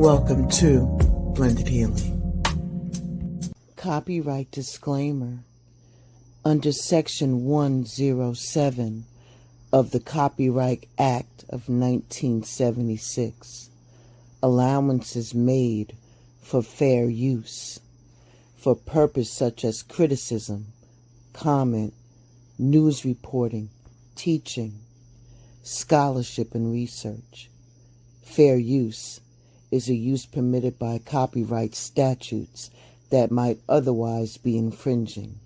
Welcome to Blended Healing. Copyright disclaimer. Under Section 107 of the Copyright Act of 1976, allowances made for fair use for purpose such as criticism, comment, news reporting, teaching, scholarship, and research. Fair use is a use permitted by copyright statutes that might otherwise be infringing.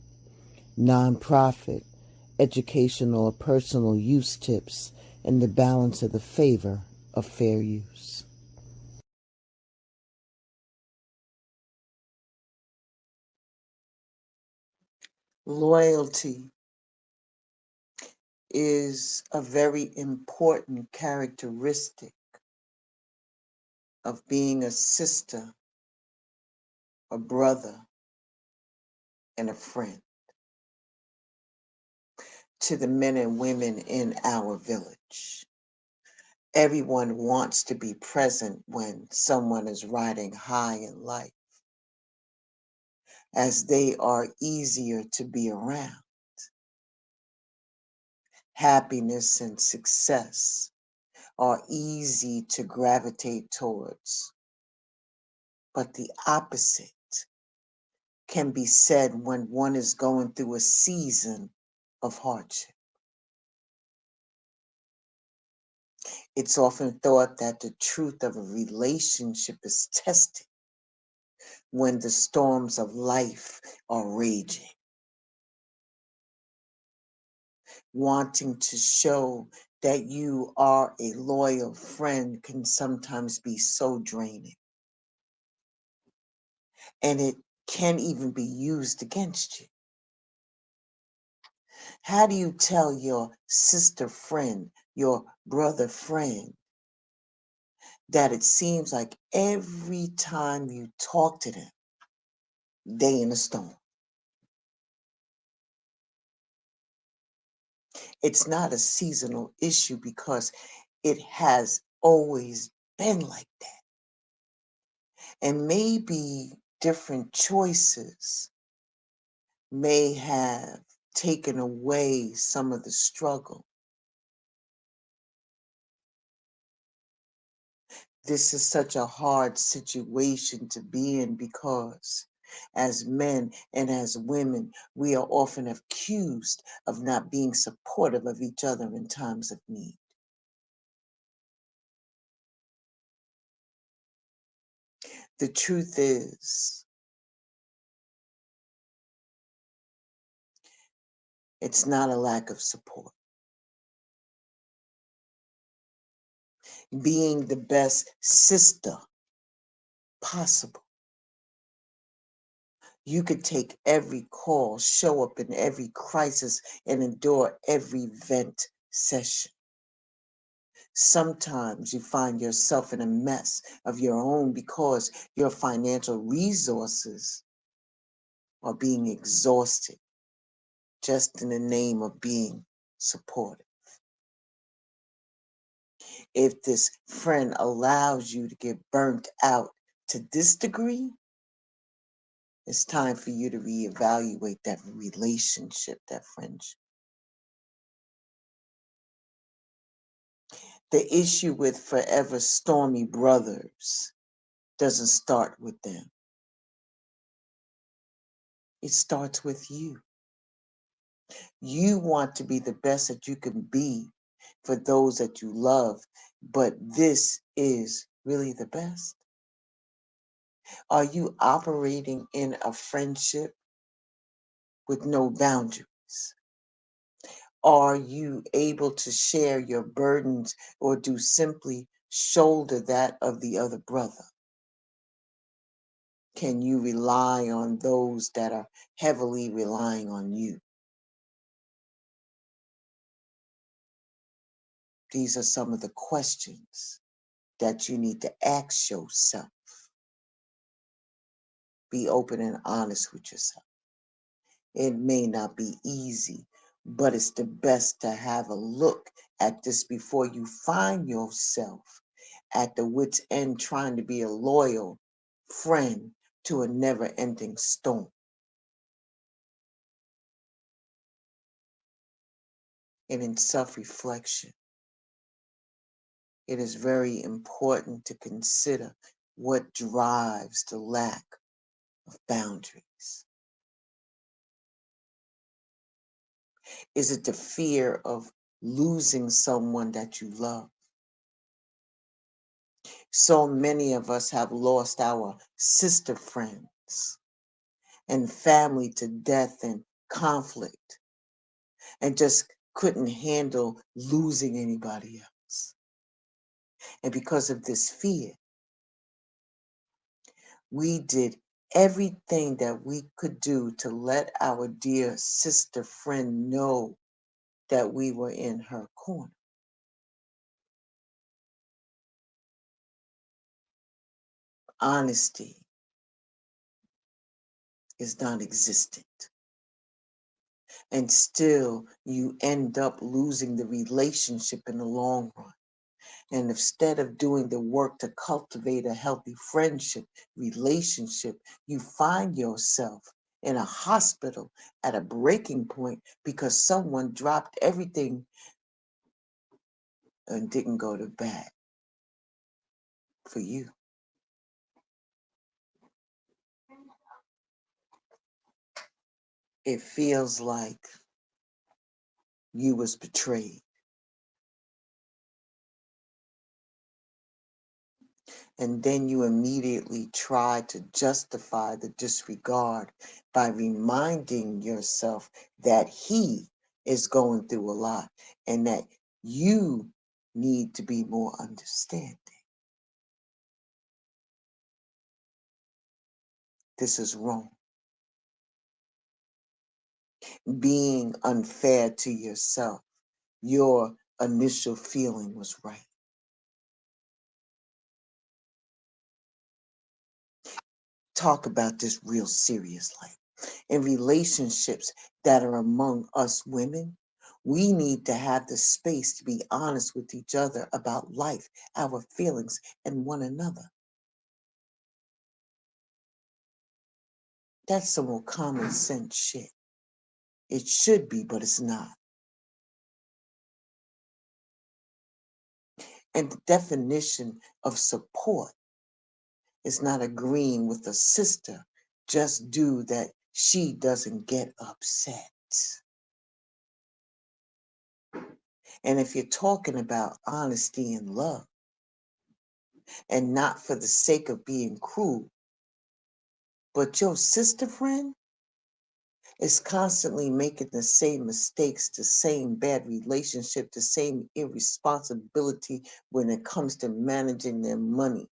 Non-profit, educational, or personal use tips in the balance of the favor of fair use. Loyalty is a very important characteristic of being a sister, a brother, and a friend to the men and women in our village. Everyone wants to be present when someone is riding high in life, as they are easier to be around. Happiness and success are easy to gravitate towards, but the opposite can be said when one is going through a season of hardship. It's often thought that the truth of a relationship is tested when the storms of life are raging. Wanting to show that you are a loyal friend can sometimes be so draining. And it can even be used against you. How do you tell your sister friend, your brother friend, that it seems like every time you talk to them, they in a storm? It's not a seasonal issue because it has always been like that. And maybe different choices may have taken away some of the struggle. This is such a hard situation to be in because as men and as women, we are often accused of not being supportive of each other in times of need. The truth is, it's not a lack of support. Being the best sister possible. You could take every call, show up in every crisis, and endure every vent session. Sometimes you find yourself in a mess of your own because your financial resources are being exhausted just in the name of being supportive. If this friend allows you to get burnt out to this degree, it's time for you to reevaluate that relationship, that friendship. The issue with forever stormy brothers doesn't start with them. It starts with you. You want to be the best that you can be for those that you love, but this is really the best. Are you operating in a friendship with no boundaries? Are you able to share your burdens or do simply shoulder that of the other brother? Can you rely on those that are heavily relying on you? These are some of the questions that you need to ask yourself. Be open and honest with yourself. It may not be easy, but it's the best to have a look at this before you find yourself at the wit's end trying to be a loyal friend to a never-ending storm. And in self-reflection, it is very important to consider what drives the lack of boundaries. Is it the fear of losing someone that you love? So many of us have lost our sister friends and family to death and conflict and just couldn't handle losing anybody else. And because of this fear, we did everything that we could do to let our dear sister friend know that we were in her corner. Honesty is non-existent. And still you end up losing the relationship in the long run. And instead of doing the work to cultivate a healthy friendship, relationship, you find yourself in a hospital at a breaking point because someone dropped everything and didn't go to bat for you. It feels like you was betrayed. And then you immediately try to justify the disregard by reminding yourself that he is going through a lot and that you need to be more understanding. This is wrong. Being unfair to yourself, your initial feeling was right. Talk about this real seriously. In relationships that are among us women, we need to have the space to be honest with each other about life, our feelings, and one another. That's some more common sense shit. It should be, but it's not. And the definition of support is not agreeing with a sister just due that she doesn't get upset. And if you're talking about honesty and love, and not for the sake of being cruel, but your sister friend is constantly making the same mistakes, the same bad relationship, the same irresponsibility when it comes to managing their money,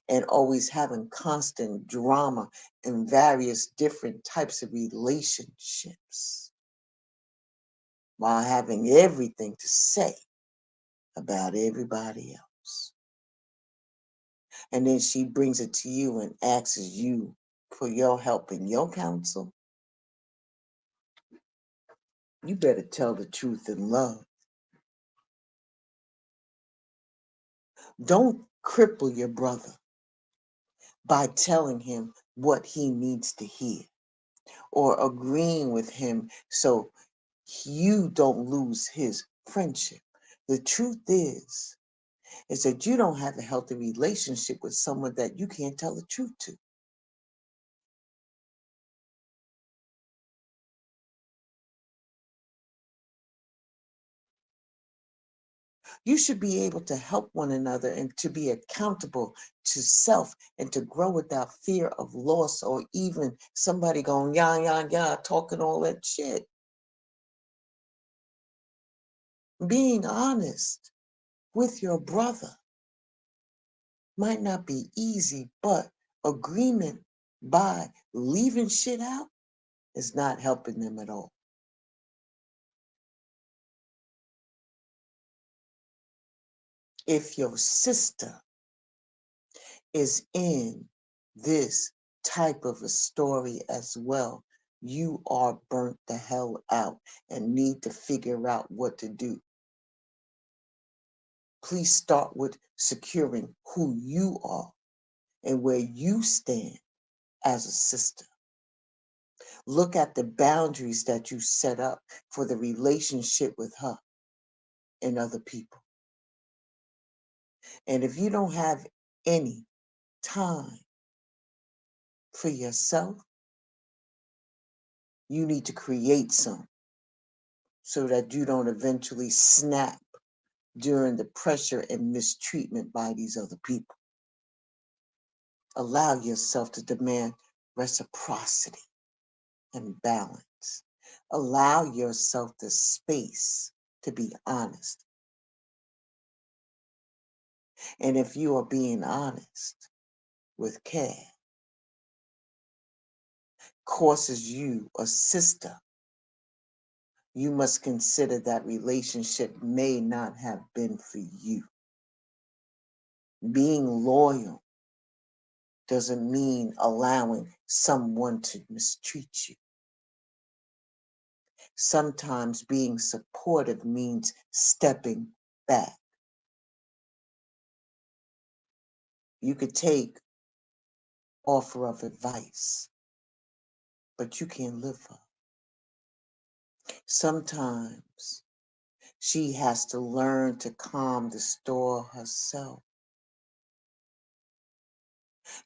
and always having constant drama in various different types of relationships, while having everything to say about everybody else. And then she brings it to you and asks you for your help and your counsel. You better tell the truth in love. Don't cripple your brother by telling him what he needs to hear or agreeing with him so you don't lose his friendship. The truth is that you don't have a healthy relationship with someone that you can't tell the truth to. You should be able to help one another and to be accountable to self and to grow without fear of loss or even somebody going, yeah, yeah, yeah, talking all that shit. Being honest with your brother might not be easy, but agreement by leaving shit out is not helping them at all. If your sister is in this type of a story as well, you are burnt the hell out and need to figure out what to do. Please start with securing who you are and where you stand as a sister. Look at the boundaries that you set up for the relationship with her and other people. And if you don't have any time for yourself, you need to create some so that you don't eventually snap during the pressure and mistreatment by these other people. Allow yourself to demand reciprocity and balance. Allow yourself the space to be honest. And if you are being honest with care, causes you a sister, you must consider that relationship may not have been for you. Being loyal doesn't mean allowing someone to mistreat you. Sometimes being supportive means stepping back. You could take offer of advice, but you can't live her. Sometimes she has to learn to calm the storm herself.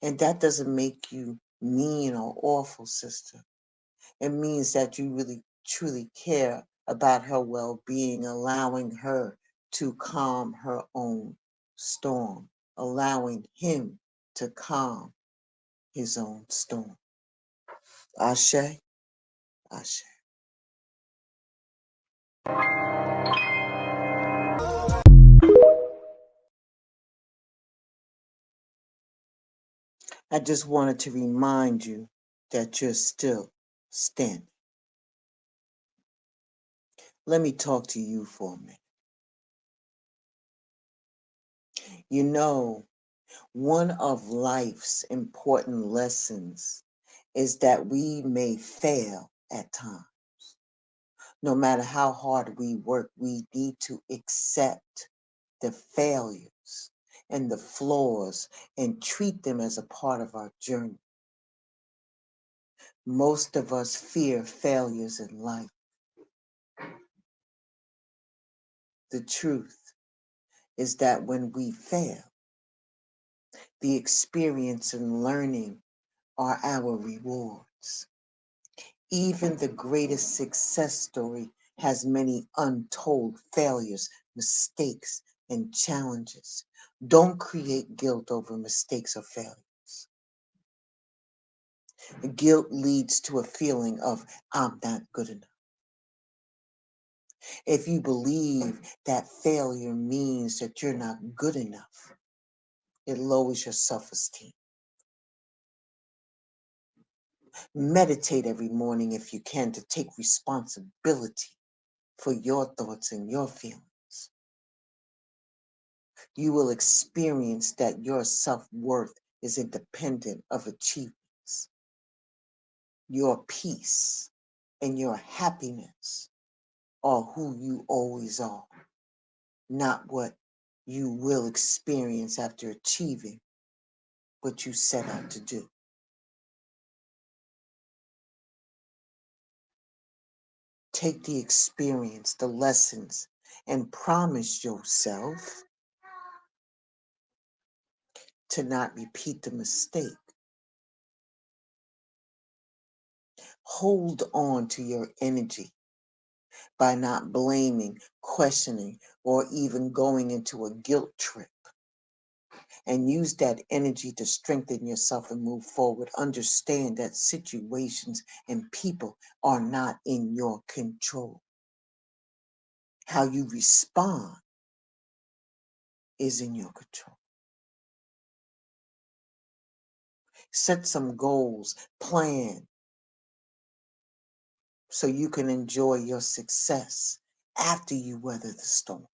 And that doesn't make you mean or awful, sister. It means that you really, truly care about her well-being, allowing her to calm her own storm, allowing him to calm his own storm. Ashe, Ashe. I just wanted to remind you that you're still standing. Let me talk to you for a minute. You know, one of life's important lessons is that we may fail at times. No matter how hard we work, we need to accept the failures and the flaws and treat them as a part of our journey. Most of us fear failures in life. The truth is that when we fail, the experience and learning are our rewards. Even the greatest success story has many untold failures, mistakes, and challenges. Don't create guilt over mistakes or failures. Guilt leads to a feeling of, I'm not good enough. If you believe that failure means that you're not good enough, it lowers your self-esteem. Meditate every morning if you can to take responsibility for your thoughts and your feelings. You will experience that your self-worth is independent of achievements. Your peace and your happiness are who you always are, not what you will experience after achieving what you set out to do. Take the experience, the lessons, and promise yourself to not repeat the mistake. Hold on to your energy by not blaming, questioning, or even going into a guilt trip. And use that energy to strengthen yourself and move forward. Understand that situations and people are not in your control. How you respond is in your control. Set some goals, plan, so you can enjoy your success after you weather the storm.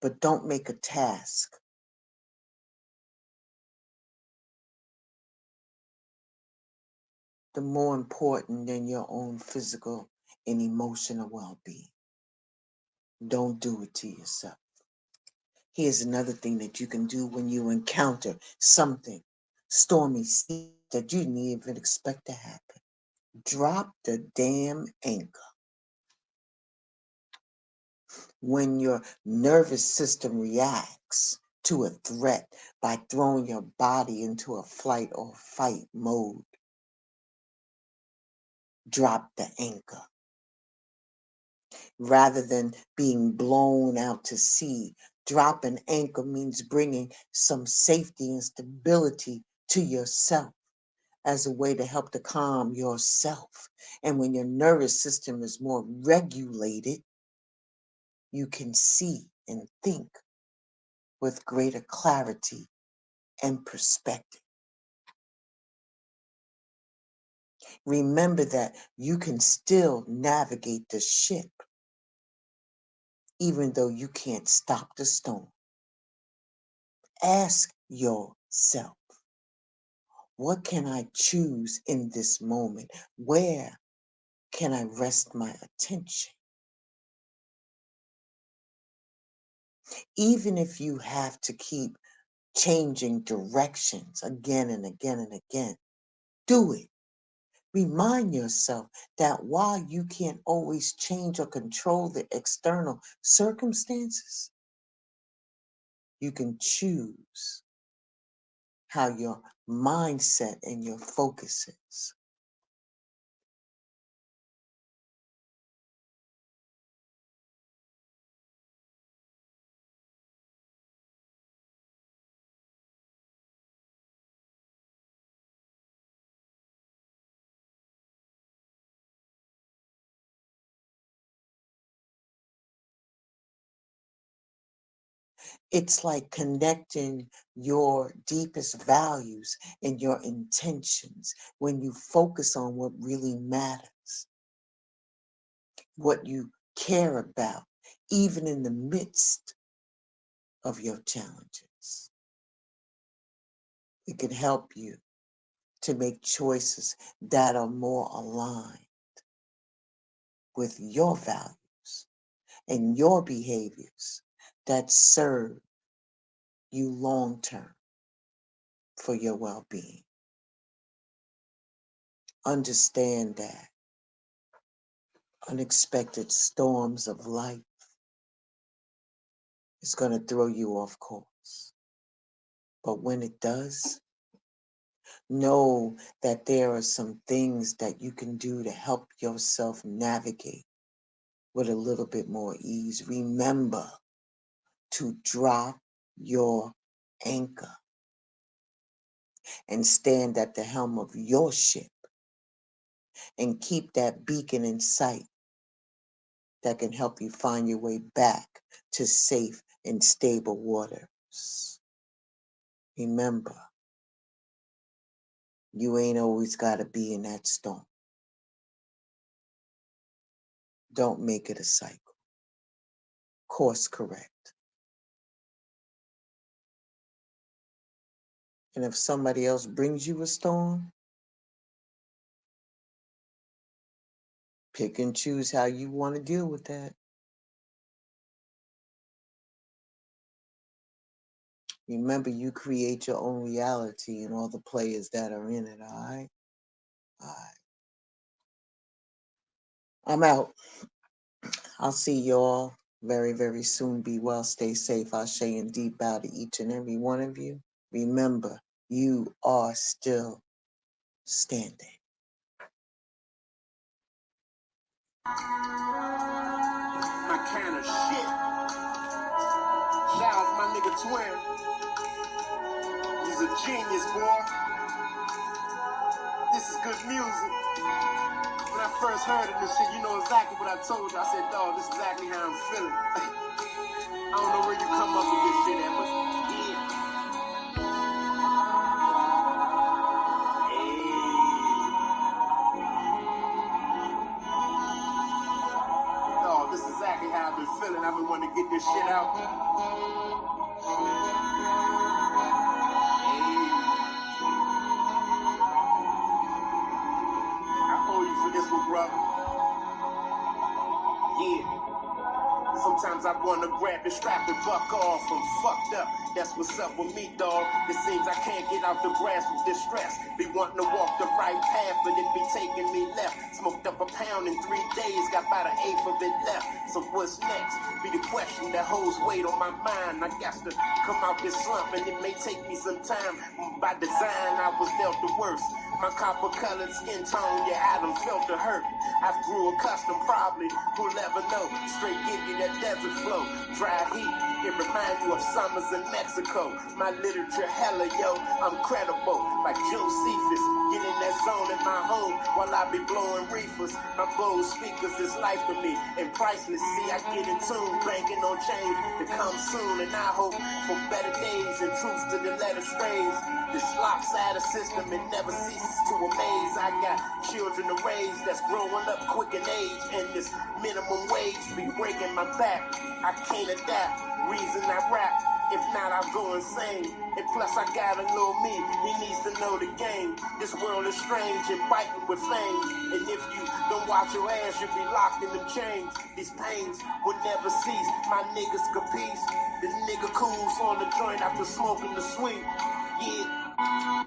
But don't make a task the more important than your own physical and emotional well-being. Don't do it to yourself. Here's another thing that you can do when you encounter something stormy that you didn't even expect to happen. Drop the damn anchor. When your nervous system reacts to a threat by throwing your body into a flight or fight mode, drop the anchor. Rather than being blown out to sea, drop an anchor means bringing some safety and stability to yourself as a way to help to calm yourself. And when your nervous system is more regulated, you can see and think with greater clarity and perspective. Remember that you can still navigate the ship, even though you can't stop the storm. Ask yourself, what can I choose in this moment? Where can I rest my attention? Even if you have to keep changing directions again and again and again, do it. Remind yourself that while you can't always change or control the external circumstances, you can choose how your mindset and your focus is. It's like connecting your deepest values and your intentions when you focus on what really matters, what you care about, even in the midst of your challenges. It can help you to make choices that are more aligned with your values and your behaviors that serve you long term for your well-being. Understand that unexpected storms of life is going to throw you off course. But when it does, know that there are some things that you can do to help yourself navigate with a little bit more ease. Remember to drop your anchor and stand at the helm of your ship and keep that beacon in sight that can help you find your way back to safe and stable waters. Remember, you ain't always got to be in that storm. Don't make it a cycle. Course correct. And if somebody else brings you a storm, pick and choose how you want to deal with that. Remember, you create your own reality and all the players that are in it, all right? All right. I'm out. I'll see you all very, very soon. Be well, stay safe. I'll say and deep bow to each and every one of you. Remember, you are still standing. My kind of shit. Shout out to my nigga Twin. He's a genius, boy. This is good music. When I first heard of this shit, you know exactly what I told you. I said, dog, this is exactly how I'm feeling. I don't know where you come up with this shit at, but yeah. Dog, this is exactly how I've been feeling. I've been wanting to get this shit out. I owe you for this one, brother. Yeah. Sometimes I wanna grab the strap and buck off. I'm fucked up, that's what's up with me, dawg. It seems I can't get out the grass with distress. Be wanting to walk the right path, but it be taking me left. Smoked up a pound in 3 days, got about an eighth of it left. So what's next? Be the question that holds weight on my mind. I got to come out this slump, and it may take me some time. By design, I was dealt the worst. My copper-colored skin tone, yeah, I done felt the hurt. I grew accustomed, probably, who'll ever know. Straight give you that desert flow, dry heat. It reminds you of summers in Mexico. My literature, hella, yo, I'm credible. Like Josephus, get in that zone at my home while I be blowing reefers. My Bose speakers is life to me and priceless. See, I get in tune, banking on change to come soon. And I hope for better days and truths to the letter strays. This lopsided system, it never ceases to amaze. I got children to raise that's growing up quick in age, and this minimum wage be breaking my back. I can't adapt, reason I rap. If not, I'll go insane. And plus, I got a little me. He needs to know the game. This world is strange and biting with fangs. And if you don't watch your ass, you'll be locked in them chains. These pains will never cease. My niggas capiche. The nigga cools on the joint after smoking the sweet. Yeah.